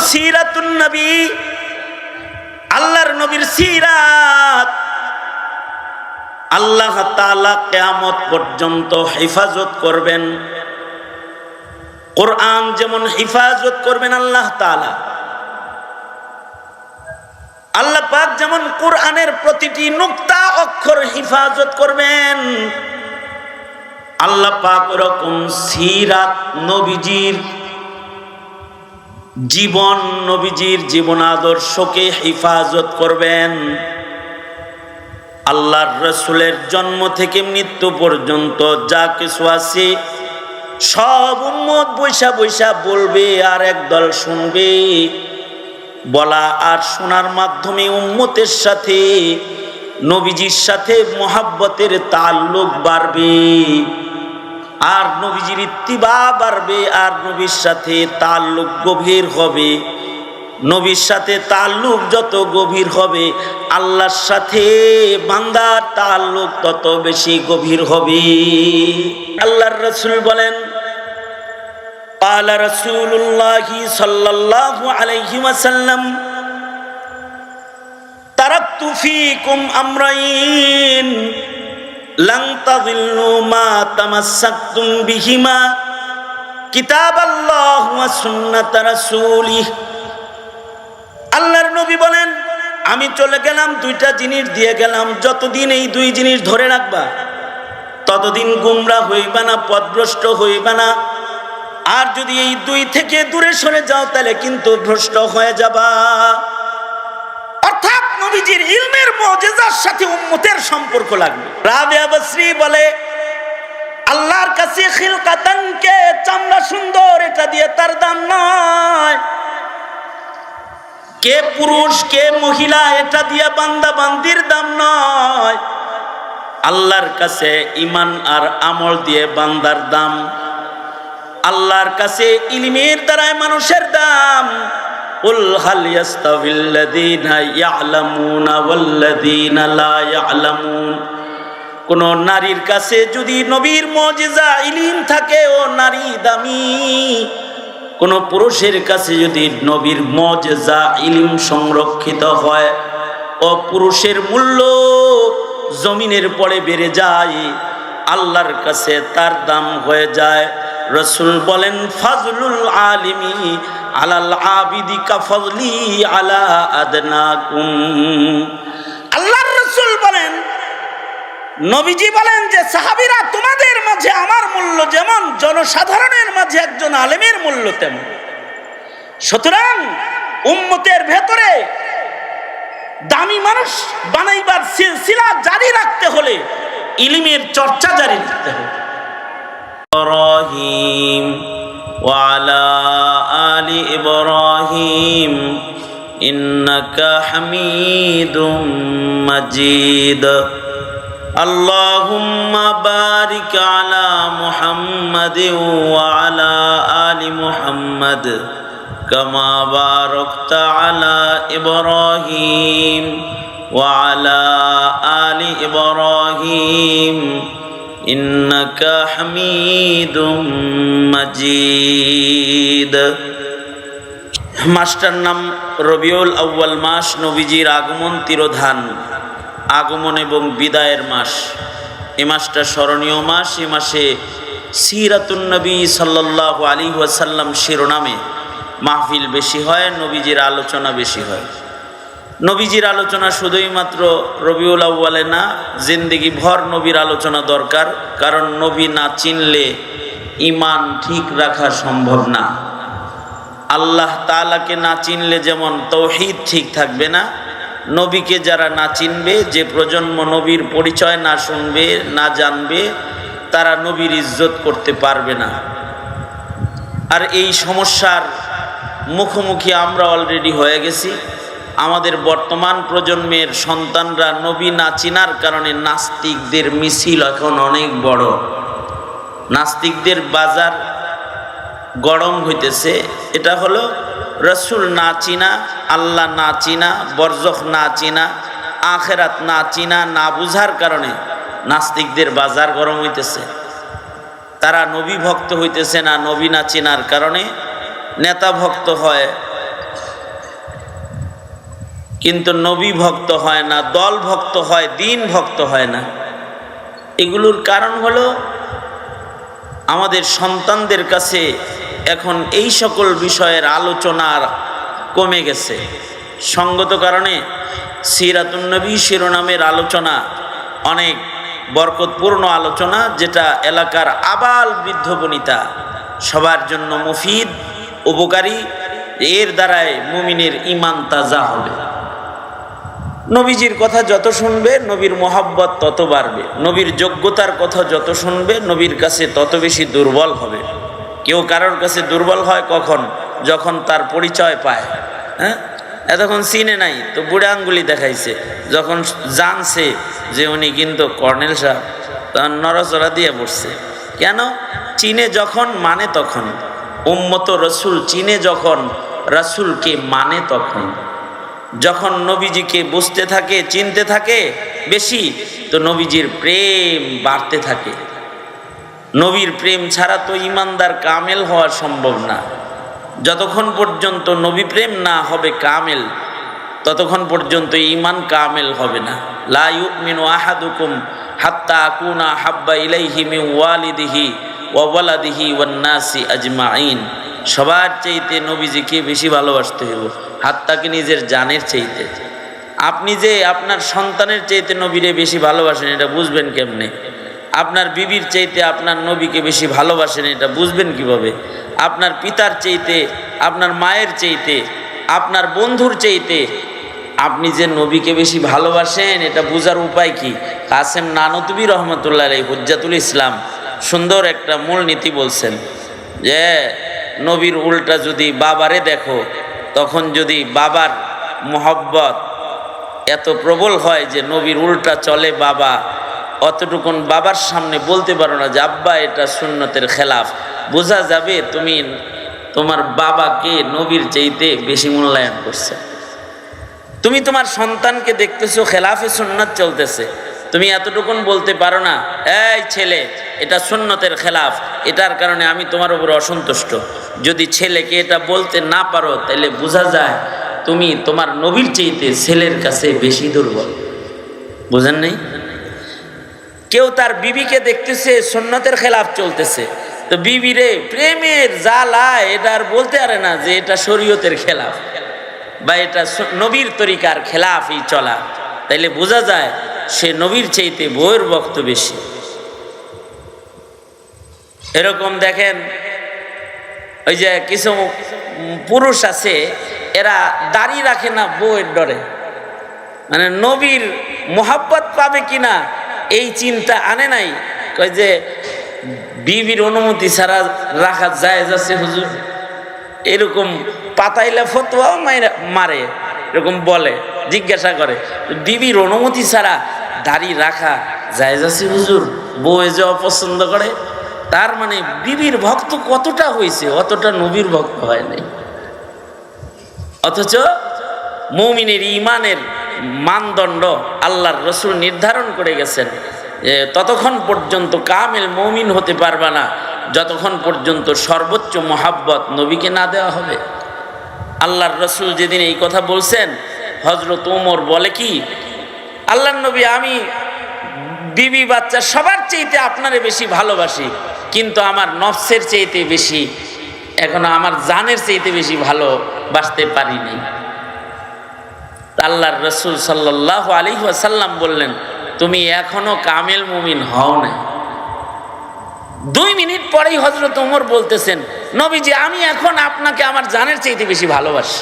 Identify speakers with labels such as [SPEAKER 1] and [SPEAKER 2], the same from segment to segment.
[SPEAKER 1] সিরাতুন নবী, আল্লাহর নবীর সিরাত আল্লাহ তাআলা কিয়ামত পর্যন্ত হেফাজত করবেন। কোরআন যেমন হেফাজত করবেন আল্লাহ তাআলা, আল্লাহ পাক যেমন কোরআনের প্রতিটি নুক্তা অক্ষর হেফাজত করবেন, আল্লাহ পাক ওরকম সিরাত নবীজির জীবন, নবীজির জীবন আদর্শকে হেফাজত করবেন। আল্লাহর রাসূলের জন্ম থেকে মৃত্যু পর্যন্ত যা কিছু আছে সব উম্মত বৈশা বৈশা বলবে আর একদল শুনবে। বলা আর শোনার মাধ্যমে উম্মতের সাথে, নবীজির সাথে মুহাব্বতের তাল্লুক বাড়বে, আর নবীজির ইত্তিবা বাড়বে, আর নবীর সাথে তাল্লুক গভীর হবে। নবীর সাথে তাল্লুক যত গভীর হবে, আল্লাহর সাথে বান্দার তাল্লুক তত বেশি গভীর হবে। আল্লাহর রাসূল বলেন, قال رسول الله صلى الله عليه وسلم تركت فيكم أمرين لن تضلوا ما تمسكتم بهما كتاب الله وسنة رسوله। আল্লাহর নবী বলেন, আমি চলে গেলাম দুইটা জিনিস দিয়ে গেলাম, যতদিন এই দুই জিনিস ধরে রাখবা ততদিন গুমরা হইবা না, পথভ্রষ্ট হইবা না। আর যদি এই দুই থেকে দূরে সরে যাও তাহলে কিন্তু ভ্রষ্ট হয়ে যাবা। অর্থাৎ নবীজির ইলমের মুজিজার সাথে উম্মতের সম্পর্ক লাগবে। রাবিয়া বসরি বলে, আল্লাহর কাছে খিলকাতান কে চামড়া সুন্দর এটা দিয়ে তার দাম নয়, কে পুরুষ কে মহিলা এটা দিয়ে বান্দা বান্দির দাম নয়, আল্লাহর কাছে ঈমান আর আমল দিয়ে বান্দার দাম। আল্লাহর কাছে ইলমের দ্বারাই মানুষের দাম। কুল হাল ইয়াস্তাবিল্লাযীনা ইয়ালামুনা ওয়াল্লাযীনা লা ইয়ালামুন। কোন নারীর কাছে যদি নবীর মুজিজা ইলম থাকে ও নারী দামি, কোন পুরুষের কাছে যদি নবীর মুজিজা ইলম সংরক্ষিত হয় ও পুরুষের মূল্য জমিনের পরে বেড়ে যায়, আল্লাহর কাছে তার দাম হয়ে যায়। রাসূল বলেন, ফাজলুল আলিমি আলাল আবিদি কাফজলি আলা আদনাকুম। আল্লাহর রাসূল বলেন, নবীজি বলেন যে সাহাবীরা তোমাদের মাঝে আমার মূল্য যেমন জনসাধারণের মাঝে একজন আলেমের মূল্য তেমন। সুতরাং উম্মতের ভেতরে দামি মানুষ বানাইবার সিলসিলা জারি রাখতে হলে ইলমের চর্চা জারি রাখতে হবে। ইব্রাহিম ওয়া আলা আলি ইব্রাহিম ইন্নাকা হামিদুম মাজিদ। আল্লাহুম্মা বারিক আলা মুহাম্মাদিন ওয়া আলা আলি মুহাম্মাদ কামা বারাকতা আলা ইব্রাহিম ওয়া আলা আলি ইব্রাহিম ইন্নাকা হামিদুম মাজিদ। মাসটার নাম রবিউল আউয়াল মাস, নবীজির আগমন তিরোধান, আগমন এবং বিদায়ের মাস। এ মাসটা স্মরণীয় মাস। এ মাসে সিরাতুন নবী সাল্লাল্লাহু আলাইহি ওয়াসাল্লাম শিরোনামে মাহফিল বেশি হয়, নবীজির আলোচনা বেশি হয়। নবীজির আলোচনা শুধুই মাত্র রবিউল আউয়ালে না, জিন্দেগি ভর নবীর আলোচনা দরকার। কারণ নবী না চিনলে ঈমান ঠিক রাখা সম্ভব না। আল্লাহ তাআলাকে না চিনলে যেমন তাওহীদ ঠিক থাকবে না, নবীকে যারা না চিনবে, যে প্রজন্ম নবীর পরিচয় না শুনবে না জানবে, তারা নবীর ইজ্জত করতে পারবে না। আর এই সমস্যার মুখোমুখি আমরা অলরেডি হয়ে গেছি। আমাদের বর্তমান প্রজন্মের সন্তানরা নবী না চিনার কারণে নাস্তিকদের মিছিল এখন অনেক বড়। নাস্তিকদের বাজার গরম হইতেছে। এটা হলো রাসূল না চিনা, আল্লাহ না চিনা, বরজখ না চিনা, আখেরাত না চিনা, না বুঝার কারণে নাস্তিকদের বাজার গরম হইতেছে। তারা নবী ভক্ত হইতেছে না, নবী না চিনার কারণে নেতা ভক্ত হয়, কিন্তু নবী ভক্ত হয় না, দল ভক্ত হয়, দিন ভক্ত হয় না। এগুলোর কারণ হলো আমাদের সন্তানদের কাছে এখন এই সকল বিষয়ের আলোচনা কমে গেছে। সঙ্গত কারণে সিরাতুন নবী শিরোনামের আলোচনা অনেক বরকতপূর্ণ আলোচনা, যেটা এলাকার আবাল বৃদ্ধ বনিতা সবার জন্য মুফিদ, উপকারী। এর দ্বারাই মুমিনের ঈমান তাজা হবে। নবীজির কথা যত শুনবে নবীর মোহাব্বত তত বাড়বে, নবীর যোগ্যতার কথা যত শুনবে নবীর কাছে তত বেশি দুর্বল হবে। কেউ কারোর কাছে দুর্বল হয় কখন? যখন তার পরিচয় পায়। হ্যাঁ, এতক্ষণ চিনে নাই তো বুড়ে আঙ্গুলি দেখাইছে, যখন জানছে যে উনি কিন্তু কর্নেল সাহেব, তখন নড়াচড়া দিয়ে বসছে। কেন? চিনে যখন মানে তখন। উম্মত রসুল চিনে যখন, রাসূলকে মানে তখন। যখন নবীজিকে বুঝতে থাকে, চিনতে থাকে বেশি, তো নবীজির প্রেম বাড়তে থাকে। নবীর প্রেম ছাড়া তো ইমানদার কামেল হওয়া সম্ভব না। যতক্ষণ পর্যন্ত নবী প্রেম না হবে কামেল, ততক্ষণ পর্যন্ত ঈমান কামেল হবে না। লা ইউমিনু আহাদুকুম হাত্তা আকুনা হাব্বা ইলাইহি মিন ওয়ালিদিহি ওয়া ওয়ালাদিহি ওয়ান নাসি আজমাইন। সবার চাইতে নবীজিকে বেশি ভালোবাসতে হবে, হাত্তাকে নিজের জানের চাইতে। আপনি যে আপনার সন্তানের চাইতে নবীরে বেশি ভালোবাসেন, এটা বুঝবেন কেমনে? আপনার বিবির চাইতে আপনার নবীকে বেশি ভালোবাসেন, এটা বুঝবেন কিভাবে? আপনার পিতার চাইতে, আপনার মায়ের চাইতে, আপনার বন্ধুর চাইতে আপনি যে নবীকে বেশি ভালোবাসেন, এটা বোঝার উপায় কি? কাসেম নানতুবি রহমতুল্লাহ আলাইহি হুজ্জাতুল ইসলাম সুন্দর একটা মূলনীতি বলছেন যে নবীর উল্টা যদি বাবারে দেখো, তখন যদি বাবার মোহব্বত এত প্রবল হয় যে নবীর উল্টা চলে বাবা, অতটুকুন বাবার সামনে বলতে পারো না যে আব্বা এটা সুন্নতের খেলাফ, বোঝা যাবে তুমি তোমার বাবাকে নবীর চাইতে বেশি মূল্যায়ন করছে। তুমি তোমার সন্তানকে দেখতেছো খেলাফে সুন্নাত চলতেছে, তুমি এতটুকুন বলতে পারো না এই ছেলে এটা সুন্নতের খেলাফ, এটার কারণে আমি তোমার উপর অসন্তুষ্ট। যদি ছেলেকে এটা বলতে না পারো, তাহলে বোঝা যায় তুমি তোমার নবীর চাইতে ছেলের কাছে বেশি দুর্বল। বুঝেন নাই? কেউ তার বিবিকে দেখতেছে সুন্নতের খেলাফ চলতেছে, তো বিবিরে প্রেমের জ্বালায় এটা আর বলতে পারে না যে এটা শরীয়তের খেলাফ বা এটা নবীর তরিকার খেলাফই চলা। তাইলে বোঝা যায় সে নবীর চাইতে বউয়ের ভক্ত বেশি। এরকম দেখেন, ওই যে কিছু পুরুষ আছে, এরা দাড়ি রাখে না বউয়ের ডরে, মানে নবীর মোহাব্বত পাবে কিনা এই চিন্তা আনে নাই। কয় যে বিবির অনুমতি ছাড়া রাখা জায়েজ আছে হুজুর, এরকম পাতাইলা ফতোয়াও মারে, এরকম বলে, জিজ্ঞাসা করে বিবির অনুমতি ছাড়া দাড়ি রাখা জায়েজ আছে হুজুর, বউ যে অপছন্দ করে। তার মানে বিবির ভক্ত কতটা হয়েছে, অতটা নবীর ভক্ত হয় নাই। অথচ মুমিনের ঈমানের মানদণ্ড আল্লাহর রসুল নির্ধারণ করে গেছেন যে ততক্ষণ পর্যন্ত কামেল মুমিন হতে পারবে না যতক্ষণ পর্যন্ত সর্বোচ্চ মোহাব্বত নবীকে না দেওয়া হবে। আল্লাহর রসুল যেদিন এই কথা বলছেন, হযরত ওমর বলে কি, আল্লাহর নবী আমি বিবি বাচ্চা সবার চাইতে আপনারে বেশি ভালোবাসি, কিন্তু আমার নফসের চাইতে বেশি, এখনো আমার জানের চাইতে বেশি ভালোবাসতে পারিনি। আল্লাহর রসুল সাল্লাল্লাহু আলাইহি ওয়াসাল্লাম বললেন, তুমি এখনো কামেল মুমিন হও নাই। 2 মিনিট পরেই হযরত ওমর বলতেছেন, নবীজি আমি এখন আপনাকে আমার জানের চাইতে বেশি ভালোবাসি।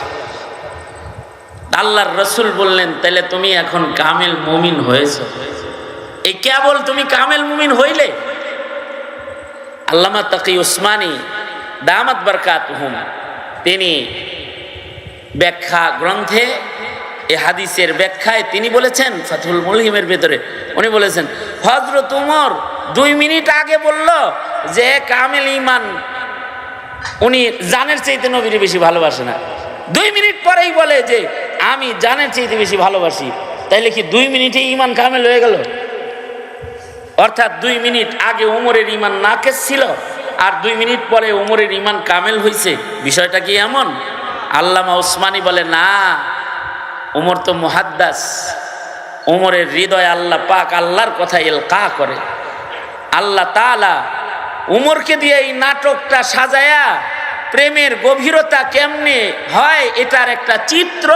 [SPEAKER 1] আল্লাহর রসুল বললেন, তাহলে তুমি এখন কামেল মুমিন হয়েছো। এই কেবল তুমি কামেল মুমিন হইলে? আল্লামা তাকি উসমানী দামাত বারকাতুহুম তিনি ব্যাখ্যা গ্রন্থে এ হাদিসের ব্যাখ্যায় তিনি বলেছেন, ফাথুল মুলহিমের ভেতরে উনি বলেছেন, হযরত ওমর 2 মিনিট আগে বলল যে কামেল ঈমান উনি জানের চাইতে নবীর বেশি ভালোবাসে না, 2 মিনিট পরেই বলে যে আমি জানের চাইতে বেশি ভালোবাসি। তাইলে কি 2 মিনিটে ঈমান কামেল হয়ে গেল? অর্থাৎ 2 মিনিট আগে ওমরের ঈমান নাকেস ছিল, আর 2 মিনিট পরে ওমরের ঈমান কামেল হয়েছে। বিষয়টা কি এমন? আল্লামা উসমানী বলে না, উমর তো মুহাদ্দাস, উমরের হৃদয় আল্লাহ পাক আল্লাহর কথা ইলকা করে। আল্লাহ তাআলা উমরকে দিয়ে এই নাটকটা সাজায়া প্রেমের গভীরতা কেমনে হয় এটার একটা চিত্র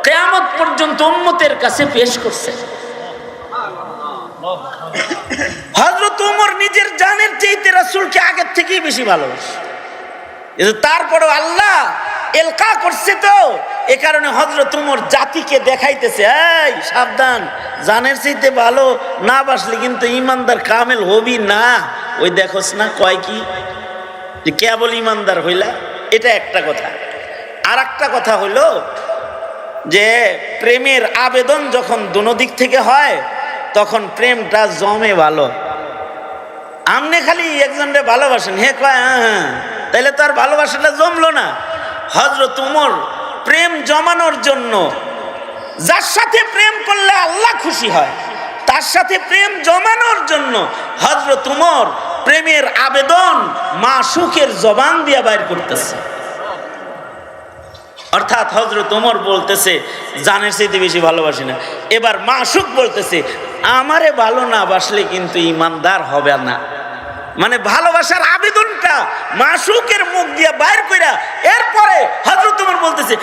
[SPEAKER 1] কিয়ামত পর্যন্ত উম্মতের কাছে পেশ করছে। হযরত উমর নিজের জানের চাইতে রাসূলকে আগের থেকেই বেশি ভালোবাসে, তারপরেও আল্লাহ এলকা করছে তো এ কারণে হযরত উমর জাতিকে দেখাইতেছে, এই সাবধান, জানের চাইতে ভালো না বাসলে কিন্তু ইমানদার কামেল হবি না। ওই দেখোস না কয় কি যে কেবল ইমানদার হইলা, এটা একটা কথা। আর একটা কথা হইল যে প্রেমের আবেদন যখন দুনো দিক থেকে হয় তখন প্রেমটা জমে ভালো। আমনে খালি একজনকে ভালোবাসেন, হে কয় হ্যাঁ, তাইলে তার ভালোবাসাটা জমলো না। হযরত উমর প্রেম জমানোর জন্য, যার সাথে প্রেম করলে আল্লাহ খুশি হয় তার সাথে প্রেম জমানোর জন্য হযরত উমর প্রেমের আবেদন মাশুকের জবান দিয়ে বাইর করতেছে। অর্থাৎ হযরত উমর বলতেছে জানের চাইতে বেশি ভালোবাসি না, এবার মাশুক বলতেছে আমারে ভালো না বাসলে কিন্তু ইমানদার হবে না। মানে ভালোবাসার আবেদনটা মাশুকের মুখ দিয়ে বাইর কইরা এরপরে হযরত উমর বলতেছে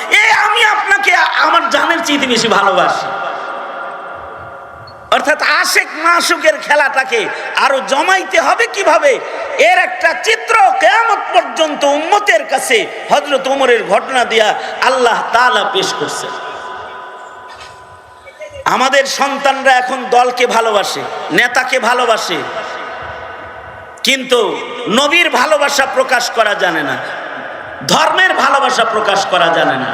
[SPEAKER 1] আমি আপনাকে আমার জানের চাইতে বেশি ভালোবাসি। অর্থাৎ আশিক মাশুকের খেলাটাকে আরো জমাইতে হবে কিভাবে, এর একটা চিত্র কিয়ামত পর্যন্ত উম্মতের কাছে হযরত উমরের ঘটনা দিয়া আল্লাহ তাআলা পেশ করছে। আমাদের সন্তানরা এখন দলকে ভালোবাসে, নেতাকে ভালোবাসে, কিন্তু নবীর ভালোবাসা প্রকাশ করা জানে না, ধর্মের ভালোবাসা প্রকাশ করা জানে না।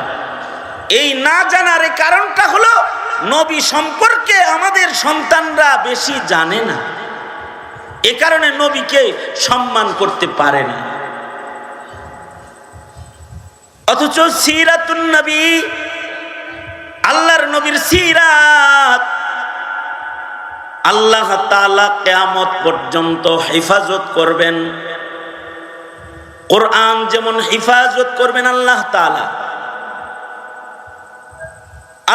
[SPEAKER 1] এই না জানার কারণটা হলো নবী সম্পর্কে আমাদের সন্তানরা বেশি জানে না, এ কারণে নবীকে সম্মান করতে পারে না। অথচ সিরাতুন নবী, আল্লাহর নবীর সিরাত আল্লাহ তাআলা কিয়ামত পর্যন্ত হেফাজত করবেন। কোরআন যেমন হেফাজত করবেন আল্লাহ তাআলা,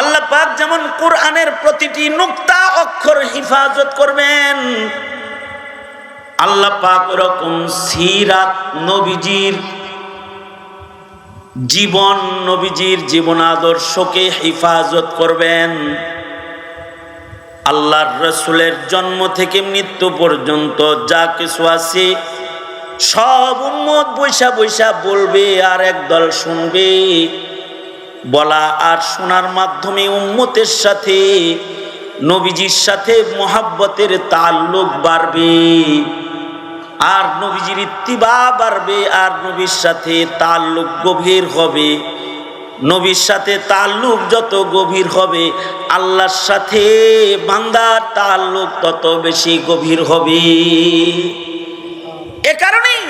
[SPEAKER 1] আল্লাহ পাক যেমন কোরআনের প্রতিটি নুক্তা অক্ষর হেফাজত করবেন, আল্লাহ পাক ওরকম সিরাত নবীজির জীবন, নবীজির জীবন আদর্শকে হেফাজত করবেন। আল্লাহর রাসূলের জন্ম থেকে মৃত্যু পর্যন্ত যা কিছু আছে সব উম্মত বৈশা বৈশা বলবে আর একদল শুনবে। বলা আর শোনার মাধ্যমে উম্মতের সাথে, নবীজির সাথে মুহাব্বতের তাল্লুক বাড়বে, আর নবীজির ইত্তিবা বাড়বে, আর নবীর সাথে তাল্লুক গভীর হবে। নবীর সাথে তাল্লুক যত গভীর হবে আল্লাহর সাথে বান্দার তাল্লুক তত বেশি গভীর হবে। এ কারণেই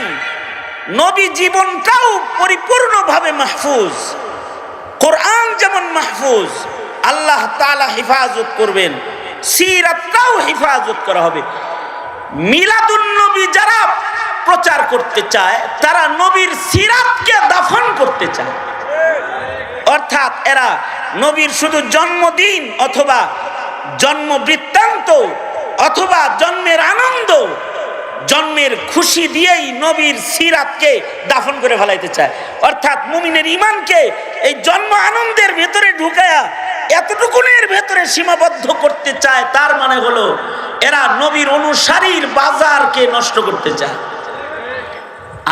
[SPEAKER 1] নবী জীবনটাও পরিপূর্ণভাবে মাহফুজ, কোরআন যেমন মাহফুজ, আল্লাহ তাআলা হেফাজত করবেন, সিরাতটাও হেফাজত করা হবে। মিলাদুন নবী যারা প্রচার করতে চায় তারা নবীর সিরাতকে দাফন করতে চায়। অর্থাৎ এরা নবীর শুধু জন্মদিন অথবা জন্ম বৃত্তান্ত অথবা জন্মের আনন্দ, জন্মের খুশি দিয়েই নবীর সিরাতকে দাফন করে ফেলাইতে চায়। অর্থাৎ মুমিনের ঈমানকে এই জন্ম আনন্দের ভেতরে ঢুকায়া এতটুকুনের ভেতরে সীমাবদ্ধ করতে চায়। তার মানে হলো এরা নবীর অনুসারীর বাজারকে নষ্ট করতে চায়।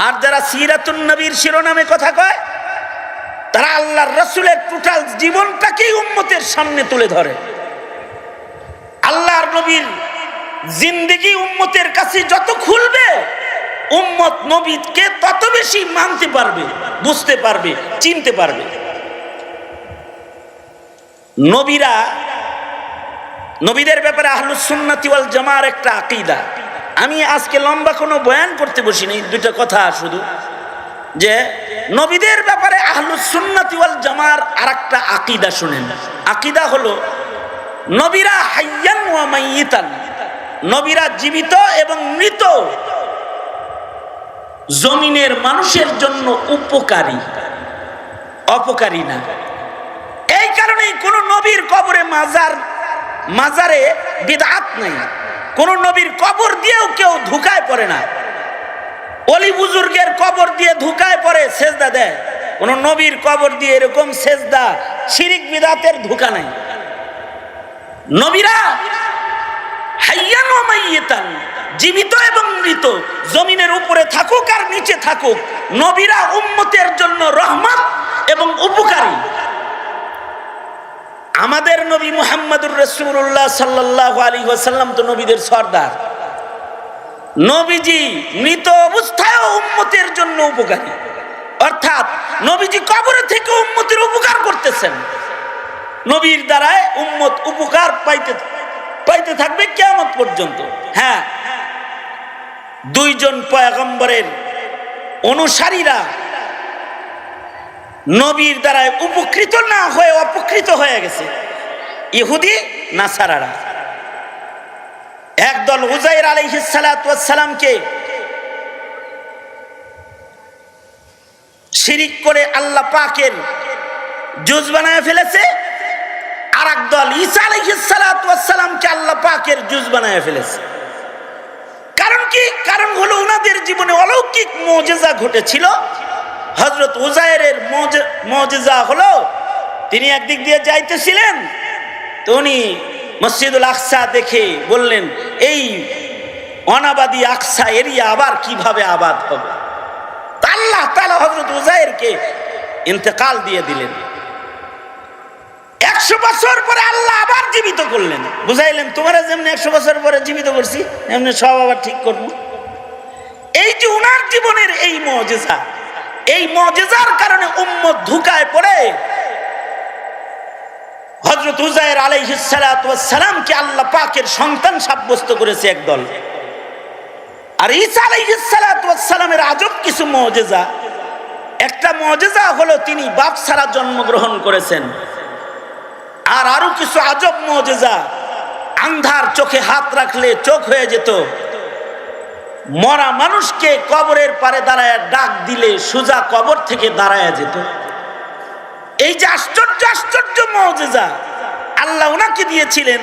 [SPEAKER 1] আর যারা সিরাতুন নবীর শিরোনামে কথা কয় তারা আল্লাহর রাসূলের টোটাল জীবনটাকেই উম্মতের সামনে তুলে ধরে। আল্লাহর নবীর জিন্দেগি উম্মতের কাছে যত খুলবে উম্মত নবীকে তত বেশি মানতে পারবে, বুঝতে পারবে, চিনতে পারবে। নবীদের ব্যাপারে আহলুস সুন্নাতি ওয়াল জামার একটা আকীদা। আমি আজকে লম্বা কোনো বয়ান করতে বসিনি, দুইটা কথা শুধু, যে নবীদের ব্যাপারে আহলুস সুন্নাতি ওয়াল জামার আরেকটা আকীদা শুনেন। আকীদা হলো নবীরা হাইয়ান ওয়া মাইয়িতান, নবীরা জীবিত এবং মৃত জমিনের মানুষের জন্য উপকারী, অপকারী না। এই কারণে কারণেই কোন নবীর কবরে মাজারে বিদআত নাই। কোন নবীর কবর দিয়েও কেউ ধুকায় পড়ে না। ওলি বুজুর্গের কবর দিয়ে ধুকায় পড়ে, সেজদা দেয়। কোন নবীর কবর দিয়ে এরকম সেজদা শিরিক বিদআতের ধোঁকা নাই। নবীরা হাইয়ান ওয়া মাইয়িতান, জীবিত এবং মৃত, জমিনের উপরে থাকুক আর নিচে থাকুক, নবীরা উম্মতের জন্য রহমত এবং উপকারী। আমাদের নবী মুহাম্মদুর রাসূলুল্লাহ সাল্লাল্লাহু আলাইহি ওয়াসাল্লাম তো নবীদের সরদার। নবীজি মৃত অবস্থায়ও উম্মতের জন্য উপকারী, অর্থাৎ নবীজি কবরে থেকে উম্মতের উপকার করতেছেন। নবীর দ্বারায় উম্মত উপকার পাইতে থাকবে কিয়ামত পর্যন্ত। হ্যাঁ, দুইজন পয়গম্বরের অনুসারীরা নবীর দ্বারায় উপকৃত না হয়ে অপকৃত হয়ে গেছে, ইহুদি নাসারারা। একদল উজাইর আলাইহিস সালাতু ওয়াস সালামকে শিরিক করে আল্লাহ পাকের জুজ বানায় ফেলেছে, আর একদল ঈসা আলাইহিস সালাতু ওয়াস সালামকে আল্লাহ পাকের জুজ বানায় ফেলেছে। কারণ কি? কারণ হলো ওনাদের জীবনে অলৌকিক মুজিজা ঘটেছিল। হযরত উজাইরের মুজিজা হলো, তিনি একদিক দিয়ে যাইতেছিলেন, তো উনি মসজিদুল আকসা দেখে বললেন, এই অনাবাদী আকসা এরিয়া আবার কিভাবে আবাদ হবে? আল্লাহ তাআলা হযরত উজাইরকে ইন্তেকাল দিয়ে দিলেন। 100 বছর পরে আল্লাহ আবার জীবিত করলেন, বুঝাইলেন তোমরা যেমন 100 বছর পরে জীবিত করছি এমনি সব আবার ঠিক করবো। এই যে উনার জীবনের এই মুজিজা, এই মুজিজার কারণে উম্মত ধোঁকায় পড়ে হযরত উজাইর আলাইহিস সালাতু ওয়াস সালামকে আল্লাহ পাকের সন্তান সাব্যস্ত করেছে একদল। আর ঈসা আলাইহিস সালাতু ওয়াস সালামের আজব কিছু মুজিজা। একটা মুজিজা হলো তিনি বাপ ছাড়া জন্মগ্রহণ করেছেন। আর আরো কিছু আজব মুজিজা, আন্ধার চোখে হাত রাখলে চোখ হয়ে যেত, মরা মানুষকে কবরের পারে দাঁড়ায় ডাক দিলে সোজা কবর থেকে দাঁড়ায় যেত। এই যে আশ্চর্য আশ্চর্য মুজিজা আল্লাহ উনাকে দিয়েছিলেন,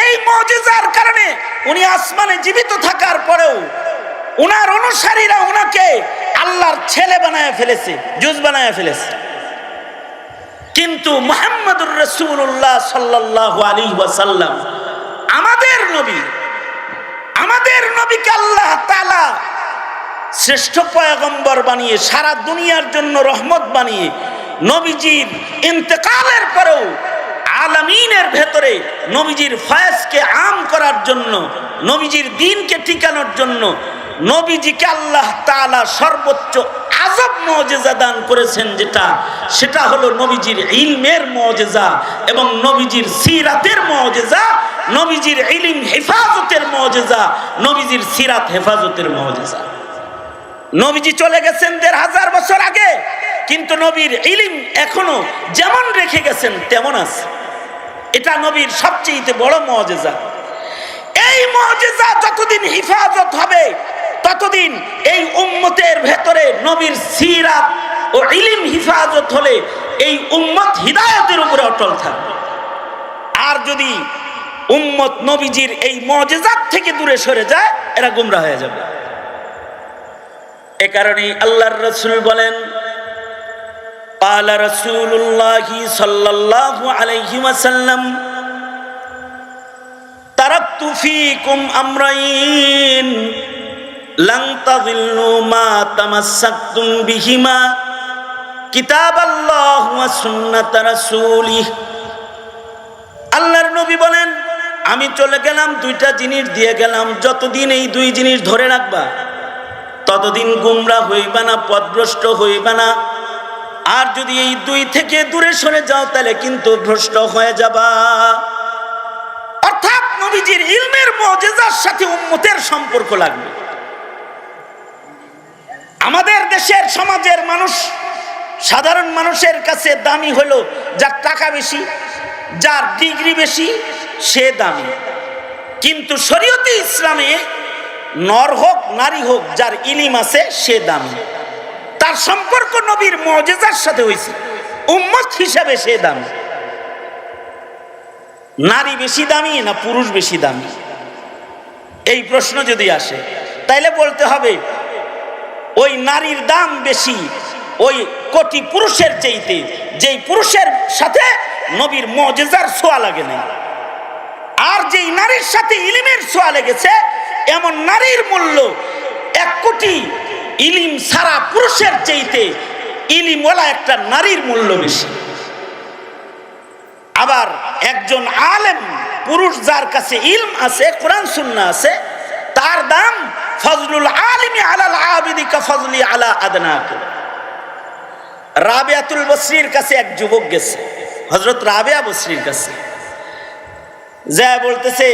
[SPEAKER 1] এই মুজিজার কারণে উনি আসমানে জীবিত থাকার পরেও উনার অনুসারীরা উনাকে আল্লাহর ছেলে বানায় ফেলেছে, জুজ বানায় ফেলেছে। কিন্তু মুহাম্মদুর রাসূলুল্লাহ সাল্লাল্লাহু আলাইহি ওয়াসাল্লাম আমাদের নবীকে আল্লাহ তাআলা শ্রেষ্ঠ পয়গম্বর বানিয়ে সারা দুনিয়ার জন্য রহমত বানিয়ে নবীজির ইন্তেকালের পরেও আলামিনের ভেতরে নবীজির ফয়েজকে আম করার জন্য, নবীজির দ্বীনকে টিকানোর জন্য নবীজিকে আল্লাহ তাআলা সর্বোচ্চ আজব মুজিজা দান করেছেন, সেটা হলো নবীজির ইলমের মুজিজা এবং নবীজির সিরাতের মুজিজা, নবীজির ইলম হেফাজতের মুজিজা, নবীজির সিরাত হেফাজতের মুজিজা। নবীজি চলে গেছেন 1500 বছর আগে, কিন্তু নবীর ইলম এখনো যেমন রেখে গেছেন তেমন আছে। এটা নবীর সবচেয়ে বড় মুজিজা। এই মুজিজা যতদিন হেফাজত হবে ততদিন এই উম্মতের ভেতরে নবীর সিরাত ও ইলম হেফাজত হলে এই উম্মত হিদায়াতের উপরে অটল থাকবে। আর যদি উম্মত নবীজির এই মুজিজাত থেকে দূরে সরে যায়, এরা গোমরাহ হয়ে যাবে। এ কারণে আল্লাহর রাসূল বলেন, قال رسول الله صلى الله عليه وسلم تركت فيكم أمرين لن تضلوا ما تمسكتم بهما كتاب الله وسنة رسوله। আল্লাহর নবী বলেন, আমি চলে গেলাম, দুইটা জিনিস দিয়ে গেলাম, যতদিন এই দুই জিনিস ধরে রাখবা ততদিন গোমরাহ হইবা না, পথভ্রষ্ট হইবা না। আর যদি এই দুই থেকে দূরে সরে যাও তাহলে কিন্তু ভ্রষ্ট হয়ে যাবা। অর্থাৎ নবীজির ইলমের মুজিজার সাথে উম্মতের সম্পর্ক লাগবে। আমাদের দেশের সমাজের মানুষ, সাধারণ মানুষের কাছে দামি হলো যার টাকা বেশি, যার ডিগ্রি বেশি, সে দামি। কিন্তু শরীয়তে ইসলামে নর হোক নারী হোক, যার ইলম আছে সে দামি। তার সম্পর্ক নবীর মুজিজার সাথে হয়েছে, উম্মত হিসাবে সে দামি। নারী বেশি দামি না পুরুষ বেশি দামি? এই প্রশ্ন যদি আসে তাইলে বলতে হবে ওই নারীর দাম বেশি ওই কোটি পুরুষের চাইতে, যেই পুরুষের সাথে নবীর মুজিজার ছোঁয়া লাগে নাই। আর যেই নারীর সাথে ইলমের ছোঁয়া লেগেছে এমন নারীর মূল্য 1 কোটি ইলম সারা পুরুষের চাইতে ইলমওয়ালা একটা নারীর মূল্য বেশি। আবার একজন আলেম পুরুষ যার কাছে ইলম আছে, কোরআন সুন্নাহ আছে, তার দাম ফজলুল আলিমি আলাল আবিদি কা ফজলি আলা আদনাকুম। রাবিয়াতুল বসরির কাছে এক যুবক গেছে, হযরত রাবিয়া বসরির কাছে, যা বলতেছে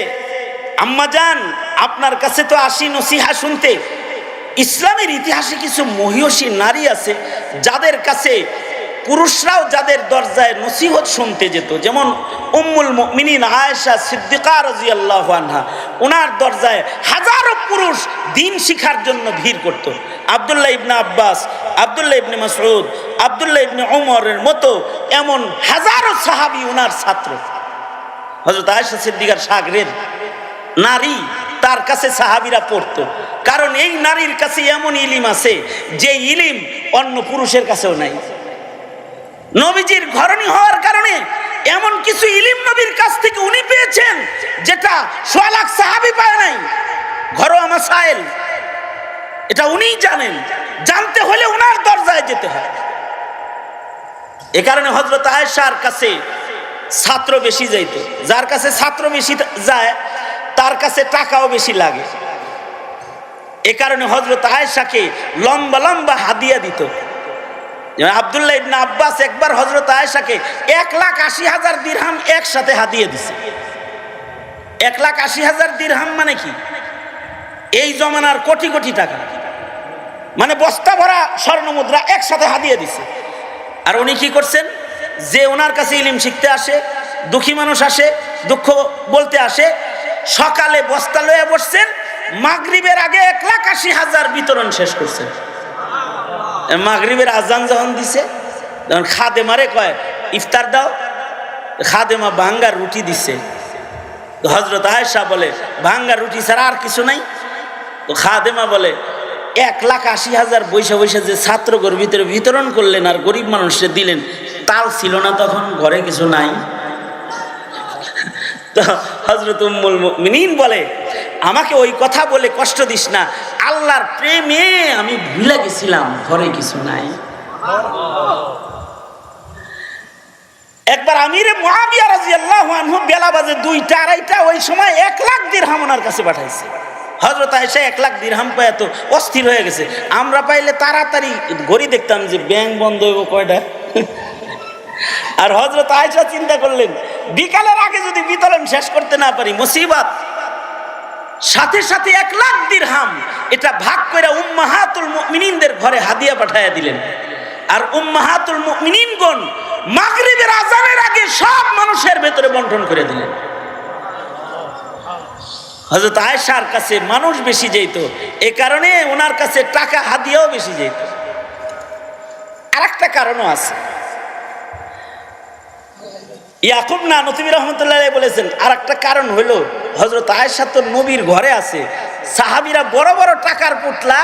[SPEAKER 1] আম্মা জান আপনার কাছে তো আসি নসিহা শুনতে। ইসলামের ইতিহাসে কিছু মহিয়সী নারী আছে যাদের কাছে পুরুষরাও যাদের দরজায় নসিহত শুনতে যেত, যেমন উম্মুল মুমিনিন আয়েশা সিদ্দিকা রাদিয়াল্লাহু আনহা, ওনার দরজায় হাজারো পুরুষ দ্বীন শিখার জন্য ভিড় করত। আব্দুল্লাহ ইবনে আব্বাস, আব্দুল্লাহ ইবনে মাসউদ, আব্দুল্লাহ ইবনে উমরের মতো এমন হাজারো সাহাবী ওনার ছাত্র। হযরত আয়েশা সিদ্দিকার শাগরেদ নারী, তার কাছে সাহাবীরা পড়তো, কারণ এই নারীর কাছে এমন ইলম আছে যে ইলম অন্য পুরুষের কাছেও নাই। নবীজির ঘরণী হওয়ার কারণে এমন কিছু ইলম নবীর কাছ থেকে উনি পেয়েছেন যেটা 100 লাখ সাহাবী পায় নাই। ঘরোয়া মাসাইল এটা উনিই জানেন, জানতে হলে উনার দরজায় যেতে হয়। এ কারণে হযরত আয়েশার কাছে ছাত্র বেশি যাইত। যার কাছে ছাত্র বেশি যায় তার কাছে টাকাও বেশি লাগে। এ কারণে হযরত আয়েশাকে লম্বা লম্বা হাদিয়া দিত। আব্দুল্লাহ ইবনে আব্বাস একবার হযরত আয়েশাকে 1,80,000 দিরহাম একসাথে হাদিয়া দিছে। 1,80,000 দিরহাম মানে কি? এই জমানার কোটি কোটি টাকা, মানে বস্তা ভরা স্বর্ণ মুদ্রা একসাথে হাদিয়া দিছে। আর উনি কি করছেন? যে ওনার কাছে ইলম শিখতে আসে, দুঃখী মানুষ আসে, দুঃখ বলতে আসে, সকালে বস্তা লয়ে বসছেন, মাগরিবের আগে 1,80,000 বিতরণ শেষ করছেন। মাগরিবের আজান যখন দিছে তখন খাদেমারে কয় ইফতার দাও, খাদেমা ভাঙ্গা রুটি দিছে। হযরত আয়েশা বলে ভাঙ্গা রুটি ছাড়া আর কিছু নাই? তো খাদেমা বলে 1,80,000 বৈশা বৈশা যে ছাত্রগর ভিতরে বিতরণ করলেন আর গরিব মানুষকে দিলেন, তাল ছিল না তখন, ঘরে কিছু নাই। তো হযরত উম্মুল মুমিনিন বলে আমাকে ওই কথা বলে কষ্ট দিস না, আল্লাহর প্রেমে আমি ভুলে গেছিলাম ঘরে কিছু নাই। একবার আমিরে মুআবিয়া রাদিয়াল্লাহু আনহু বেলা বাজে 2টা 2:30, ওই সময় 1,00,000 দিরহাম ওনার কাছে পাঠাইছে। হযরত আয়েশা 1,00,000 দিরহাম পায় তো অস্থির হয়ে গেছে। আমরা পাইলে তাড়াতাড়ি ঘড়ি দেখতাম যে ব্যাংক বন্ধ হইব কয়টা। আর হযরত আয়েশা চিন্তা করলেন বিকালের আগে যদি বিতরণ শেষ করতে না পারি মুসিবত। সাথে সাথে 1,00,000 দিরহাম এটা ভাগ করে উম্মাহাতুল মুমিনিনদের ঘরে হাদিয়া পাঠায়া দিলেন। আর উম্মাহাতুল মুমিনিনগণ মাগরিবের আজানের আগে সব মানুষের ভেতরে বন্টন করে দিলেন। হযরত আয়েশার কাছে মানুষ বেশি যেত, এ কারণে ওনার কাছে টাকা হাদিয়াও বেশি যেত। আরেকটা কারণও আছে। ইয়াকুব নানতুবি রহমতুল্লাহ আলাইহি বলেছেন আরেকটা কারণ হলো হযরত আয়েশা তো নবীর ঘরে আছে, সাহাবীরা বড় বড় টাকার পুটলা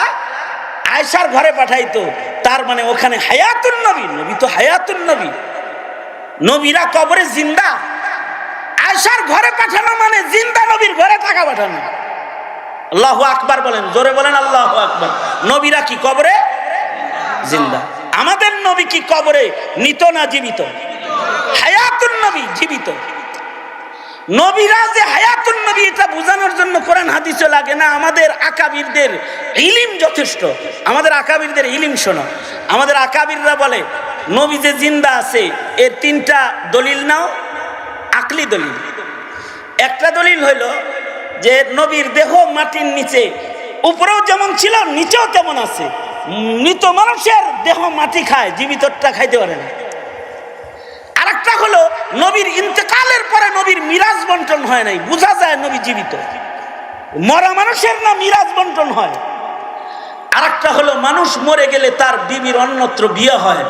[SPEAKER 1] আয়েশার ঘরে পাঠাইতো, তার মানে ওখানে হায়াতুন নবী, নবী তো হায়াতুন নবী, নবীরা কবরে জিন্দা। আয়েশার ঘরে পাঠানো মানে জিন্দা নবীর ঘরে টাকা পাঠানো। আল্লাহু আকবার বলেন, জোরে বলেন আল্লাহু আকবার। নবীরা কি কবরে জিন্দা? আমাদের নবী কি কবরে মৃত না জীবিত? হায়াতুন নবী, জীবিত। নবীরা যে হায়াতুন নবী এটা বোঝানোর জন্য কোরআন হাদিসও লাগে না, আমাদের আকাবিরদের ইলম যথেষ্ট। আমাদের আকাবিরদের ইলম শোনো। আমাদের আকাবিররা বলে নবী যে জিন্দা আছে এর 3টা দলিল নাও, আকলি দলিল। একটা দলিল হইল যে নবীর দেহ মাটির নিচে, উপরেও যেমন ছিল নিচেও তেমন আছে। মৃত মানুষের দেহ মাটি খায়, জীবিতটা খাইতে পারে না। আরেকটা হলো নবীর ইন্তেকালের পরে নবীর মিরাজ বন্টন হয় নাই, বোঝা যায় নবী জীবিত। মরা মানুষের না মিরাজ বন্টন হয়। আরেকটা হলো মানুষ মরে গেলে তার বিবির অন্যত্র বিয়ে হয়।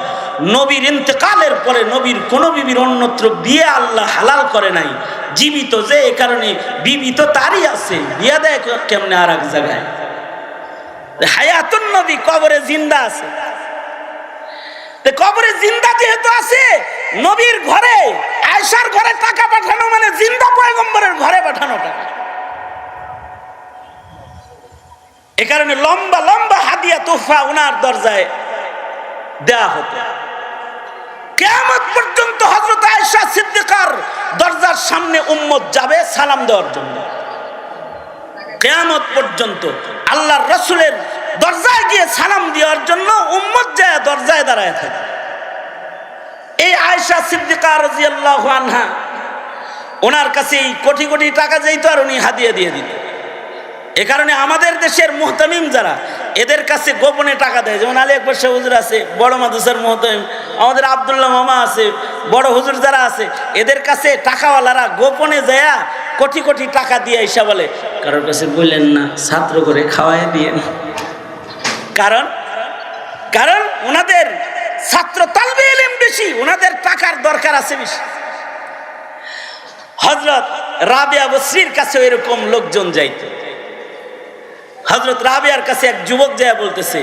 [SPEAKER 1] নবীর ইন্তেকালের পরে নবীর কোন বিবির অন্যত্র বিয়ে আল্লাহ হালাল করে নাই। জীবিত যে, এ কারণে বিবি তো তারই আছে, বিয়া দেয় কেমনে আর এক জায়গায়? হায়াতুন নবী কবরে জিন্দা আছে। কবরে জিন্দা যেহেতু আছে, নবীর ঘরে আয়েশার ঘরে টাকা পাঠানো মানে জিন্দা পয়গম্বরের ঘরে পাঠানো টাকা। এ কারণে লম্বা লম্বা হাদিয়া তোহফা ওনার দরজায় দেয়া হতো। কিয়ামত পর্যন্ত হযরত আয়েশা সিদ্দিকার দরজার সামনে উম্মত যাবে সালাম দেওয়ার জন্য। কিয়ামত পর্যন্ত আল্লাহর রাসূলের দরজায় গিয়ে সালাম দেওয়ার জন্য উম্মত যায় দরজায় দাঁড়ায় থাকে। এই আয়েশা সিদ্দিকা রাদিয়াল্লাহু আনহা, ওনার কাছে কোটি কোটি টাকা যেত আর উনি হাদিয়া দিয়ে দিত। এ কারণে আমাদের দেশের মুহতামিম যারা, এদের কাছে গোপনে টাকা দেয়, যেমন আলী আকবর শাহ হুজুর আছে, বড় মাদ্রাসার মুহতামিম, আমাদের আব্দুল্লাহ মামা আছে, বড় হুজুর যারা আছে, এদের কাছে টাকাওয়ালারা গোপনে যায় কোটি কোটি টাকা দিয়ে এসে বলে, কারোর কাছে বললেন না, ছাত্র করে খাওয়াই দিয়ে। কারণ কারণ ওনাদের ছাত্র তালবে ইলম বেশি, ওনাদের টাকার দরকার আছে বেশি। হযরত রাবিয়া বসরির কাছে এরকম লোকজন যাইত। হযরত রাবিয়ার কাছে এক যুবক যায় বলতেছে,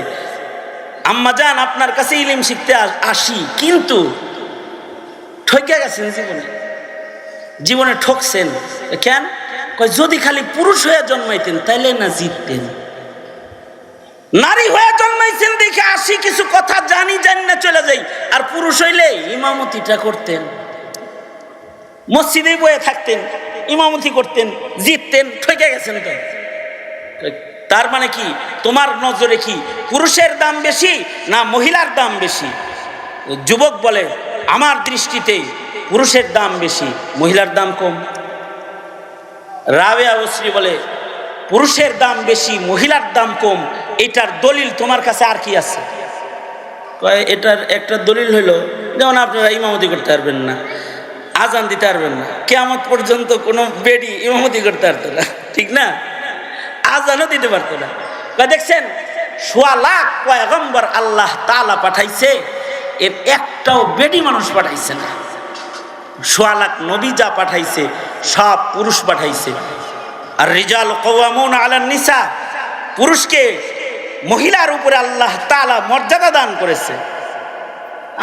[SPEAKER 1] আম্মা জান, আপনার কাছে ইলম শিখতে আসি, কিন্তু ঠকে গেছেন জীবনে ঠকছেন। কেন? কয় যদি খালি পুরুষ হয়ে জন্মাইতেন তাইলে না জিততেন, নারী হয়ে জন্মাইছেন দেখে আসি, কিছু কথা জানি না চলে যাই, আর পুরুষ হইলে ইমামতিটা করতেন, মসজিদে বয়ে থাকতেন, ইমামতি করতেন, জিততেন, ঠকে গেছেন। তো তার মানে কি, তোমার নজরে কি পুরুষের দাম বেশি না মহিলার দাম বেশি? যুবক বলে, আমার দৃষ্টিতে পুরুষের দাম বেশি, মহিলার দাম কম। রাবিয়া বসরি বলে, পুরুষের দাম বেশি, মহিলার দাম কম, এটার দলিল তোমার কাছে আর কি আছে? এটার একটা দলিল হইল, যেমন আপনারা ইমামতি করতে পারবেন না, আজান দিতে পারবেন না, কিয়ামত পর্যন্ত কোনো বেডি ইমামতি করতে পারতো না, ঠিক না? আজানও দিতে পারতো না। দেখছেন, ১৬ লাখ পয়গম্বর আল্লাহ তাআলা পাঠাইছে, এর একটাও বেডি মানুষ পাঠাইছে না। ১৬ লাখ নবী যা পাঠাইছে সব পুরুষ পাঠাইছে। আর রিজাল কাওয়ামুন আলান নিসা, পুরুষকে মহিলার উপরে আল্লাহ তাআলা মর্যাদা দান করেছে।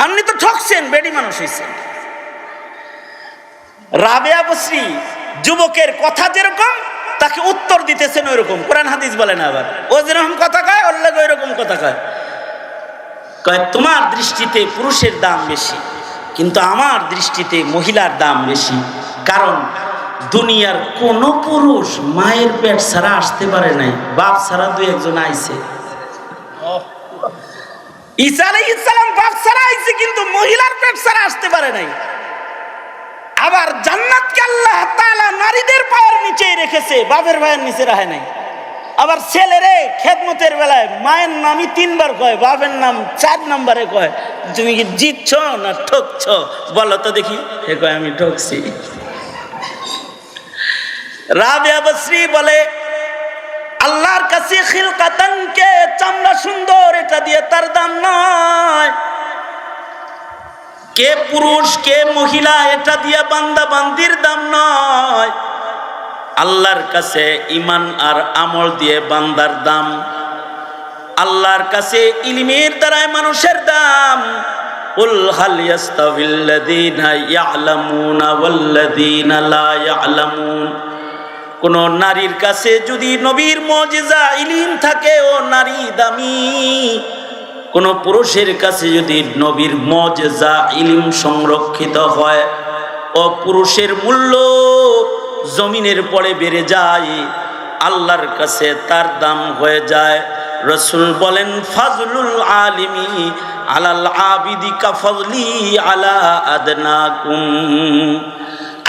[SPEAKER 1] আপনি তো ঠকছেন, বেডি মানুষ হইছেন। রাবিয়া বসরি যুবকের কথা যেরকম, তাকে উত্তর দিতেছেন ওইরকম। কোরআন হাদিস বলে না, আবার ও যেরকম কথা কয় ওর লাগে ওইরকম কথা কয়। তোমার দৃষ্টিতে পুরুষের দাম বেশি, কিন্তু আমার দৃষ্টিতে মহিলার দাম বেশি। কারণ দুনিয়ার কোন পুরুষ মায়ের পেট ছাড়া আসতে পারে নাই, বাপ ছাড়া দুই একজন আইছে। ঈসা আলাইহিস সালাম বাপ ছাড়া আইছে, কিন্তু মহিলার পেট ছাড়া আসতে পারে নাই। আবার জান্নাতকে আল্লাহ তাআলা নারীদের পায়ের নিচে রেখেছে, বাপের পায়ের নিচে রাখে নাই। আবার ছেলেরে খেদমতের বেলায় মায়ের নামই 3 বার কয়, বাপের নাম 4 নম্বরে কয়। তুমি কি জিতছ না ঠকছ বলো তো দেখি? এ কয় আমি ঠকছি। রাবিয়া বসরি বলে, আল্লাহর কাছে খিলকাতান কে, চামড়া সুন্দর, এটা দিয়ে তার দাম নয়। কে পুরুষ কে মহিলা, এটা দিয়ে বান্দা বান্দির দাম নয়। আল্লাহর কাছে ঈমান আর আমল দিয়ে বান্দার দাম। আল্লাহর কাছে ইলমের দ্বারাই মানুষের দাম। কুল হাল ইয়াস্তাবিল্লাযীনা ইয়ালামুনা ওয়াল্লাযীনা লা ইয়ালামুন। কোন নারীর কাছে যদি নবীর মুজিজা ইলম থাকে, ও নারী দামি। কোন পুরুষের কাছে যদি নবীর মুজিজা ইলম সংরক্ষিত হয়, ও পুরুষের মূল্য জমিনের পরে বেড়ে যায়, আল্লাহর কাছে তার দাম হয়ে যায়। রাসূল বলেন, ফাজলুল আলিমি আলাল আবিদি কাফজলি আলা আদনাকুম।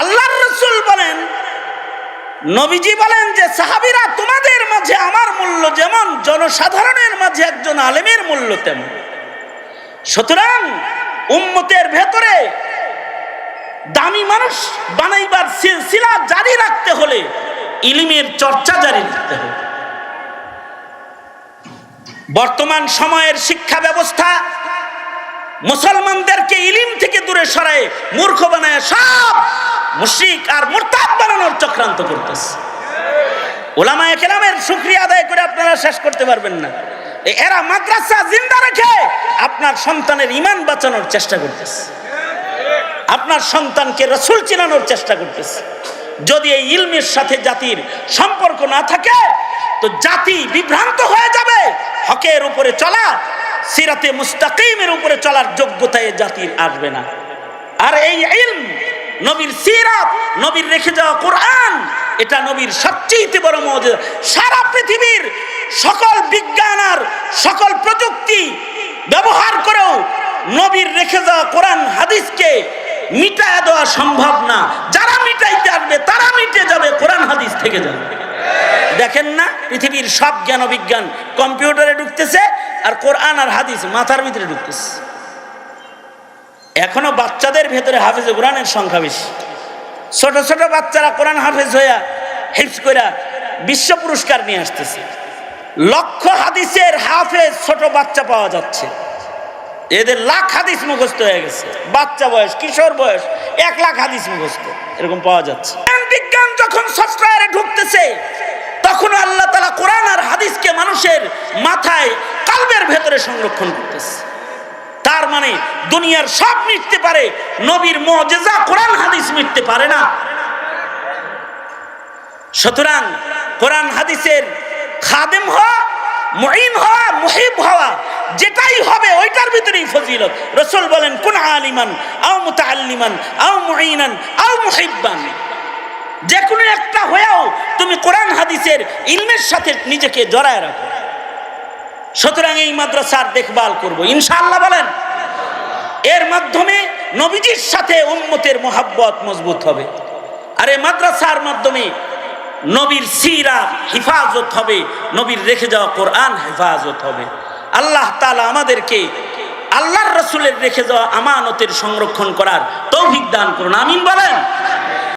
[SPEAKER 1] আল্লাহর রাসূল বলেন, নবীজি বলেন যে সাহাবীরা, তোমাদের মাঝে আমার মূল্য যেমন জনসাধারণের মাঝে একজন আলেমের মূল্য তেমন। সুতরাং উম্মতের ভেতরে দামি মানুষ বানাইবার সিলসিলা জারি রাখতে হলে ইলমের চর্চা জারি রাখতে হবে। বর্তমান সময়ের শিক্ষা ব্যবস্থা মুসলমানদেরকে ইলম থেকে দূরে সরায় মূর্খ বানায় সব মুশরিক আর মুরতাদ বানানোর চক্রান্ত করতেছে। উলামায়ে কেরামের শুকরিয়া আদায় করে আপনারা শেষ করতে পারবেন না। এরা মাদ্রাসা জিন্দা রেখে আপনার সন্তানের ঈমান বাঁচানোর চেষ্টা করতেছে, আপনার সন্তানকে রাসূল চিনানোর চেষ্টা করতেছে। যদি এই ইলমের সাথে জাতির সম্পর্ক না থাকে তো জাতি বিভ্রান্ত হয়ে যাবে। হকের উপরে চলা, সিরাতে মুস্তাকিমের উপরে চলার যোগ্যতা এই জাতির আসবে না। আর এই ইলম, নবীর সিরাত, নবীর রেখে যাওয়া কোরআন, এটা নবীর সবচেয়ে বড় মুজিজা। সারা পৃথিবীর সকল বিজ্ঞান আর সকল প্রযুক্তি ব্যবহার করেও নবীর রেখে যাওয়া কোরআন হাদিসকে মিটায় দেওয়া সম্ভব না। যারা মিটাইতে আসবে তারা মিটে যাবে, কোরআন হাদিস থেকে যাবে। দেখেন না, পৃথিবীর সব জ্ঞান বিজ্ঞান কম্পিউটারে ঢুকতেছে আর কোরআন আর হাদিস মাথার ভিতরে ঢুকতেছে। এখনো বাচ্চাদের ভেতরে হাফেজে কোরআনের সংখ্যা বেশি। ছোট ছোট বাচ্চারা কোরআন হাফেজ হইয়া হিফজ কইরা বিশ্ব পুরস্কার নিয়ে আসতেছে। লক্ষ হাদিসের হাফেজ ছোট বাচ্চা পাওয়া যাচ্ছে। এদের লাখ হাদিস মুখস্থ হয়ে গেছে, বাচ্চা বয়স, কিশোর বয়স 1 লাখ হাদিস মুখস্থ এরকম পাওয়া যাচ্ছে। বিজ্ঞান যখন সফটওয়্যারে ঢুকতেছে তখন আল্লাহ তাআলা কোরআন আর হাদিসকে মানুষের মাথায়, কালবের ভেতরে সংরক্ষণ করতেছে। তার মানে দুনিয়ার সব মিটতে পারে, নবীর মুজিজা কোরআন হাদিস মিটতে পারে না। সুতরাং কোরআন হাদিসের খাদেম হওয়া, মুঈন হওয়া, মুহিব হওয়া, যেটাই হবে ওইটার ভিতরেই ফজিলত। রাসূল বলেন, কুন আলিমান আও মুতাআল্লিমান আও মুঈনান আও মুহিব্বান। যে কোনো একটা হয়েও তুমি কোরআন হাদিসের ইলমের সাথে নিজেকে জড়ায় রাখো। সুতরাং এই মাদ্রাসার দেখভাল করব ইনশাআল্লাহ। বলেন, এর মাধ্যমে নবীজির সাথে উম্মতের মহব্বত মজবুত হবে। আর এই মাদ্রাসার মাধ্যমে নবীর সিরাত হিফাজত হবে, নবীর রেখে যাওয়া কোরআন হেফাজত হবে। আল্লাহ তাআলা আমাদেরকে আল্লাহর রাসূলের রেখে যাওয়া আমানতের সংরক্ষণ করার তৌফিক দান করুন, আমিন বলেন।